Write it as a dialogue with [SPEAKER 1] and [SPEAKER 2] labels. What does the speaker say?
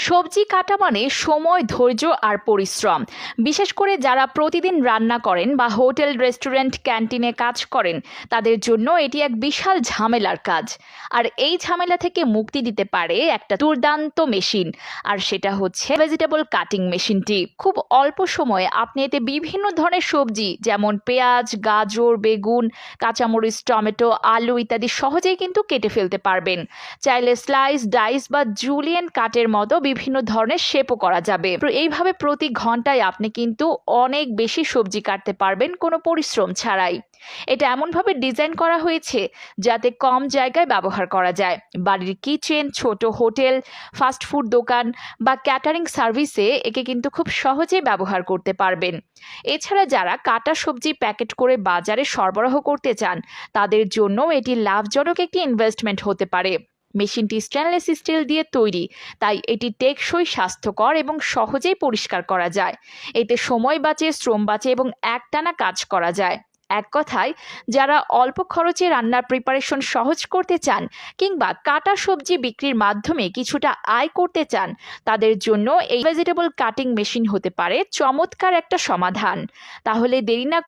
[SPEAKER 1] সবজি কাটা মানে সময়, ধৈর্য আর পরিশ্রম। বিশেষ করে যারা প্রতিদিন রান্না করেন বা হোটেল, রেস্টুরেন্ট, ক্যান্টিনে কাজ করেন, তাদের জন্য এটি এক বিশাল ঝামেলার কাজ। আর এই ঝামেলা থেকে মুক্তি দিতে পারে একটা দুর্দান্ত মেশিন, আর সেটা হচ্ছে ভেজিটেবল কাটিং মেশিনটি। খুব অল্প সময়ে আপনি এতে বিভিন্ন ধরনের সবজি যেমন পেঁয়াজ, গাজর, বেগুন, কাঁচামরিচ, টমেটো, আলু ইত্যাদি সহজেই কিন্তু কেটে ফেলতে পারবেন। চাইলে স্লাইস, ডাইস বা জুলিয়েন কাটের মতো বিভিন্ন ধরনের শেপও করা যাবে। তো এইভাবে প্রতি ঘন্টায় আপনি কিন্তু অনেক বেশি সবজি কাটতে পারবেন কোনো পরিশ্রম ছাড়াই। এটা এমনভাবে ডিজাইন করা হয়েছে যাতে কম জায়গায় ব্যবহার করা যায়। বাড়ির কিচেন, ছোট হোটেল, ফাস্ট ফুড দোকান বা ক্যাটারিং সার্ভিসে একে কিন্তু খুব সহজেই ব্যবহার করতে পারবেন। এছাড়া যারা কাটা সবজি প্যাকেট করে বাজারে সরবরাহ করতে চান, তাদের জন্য এটি লাভজনক একটি ইনভেস্টমেন্ট হতে পারে। মেশিনটি স্টেনলেস স্টিল দিয়ে তৈরি, তাই এটি টেকসই, স্বাস্থ্যকর এবং সহজেই পরিষ্কার করা যায়। এতে সময় বাঁচে, শ্রম বাঁচে এবং একটানা কাজ করা যায়। এক কথায়, যারা অল্প খরচে রান্নার প্রিপারেশন সহজ করতে চান কিংবা কাটা সবজি বিক্রির মাধ্যমে কিছুটা আয় করতে চান, তাদের জন্য এই ভেজিটেবল কাটিং মেশিন হতে পারে চমৎকার একটা সমাধান। তাহলে দেরি না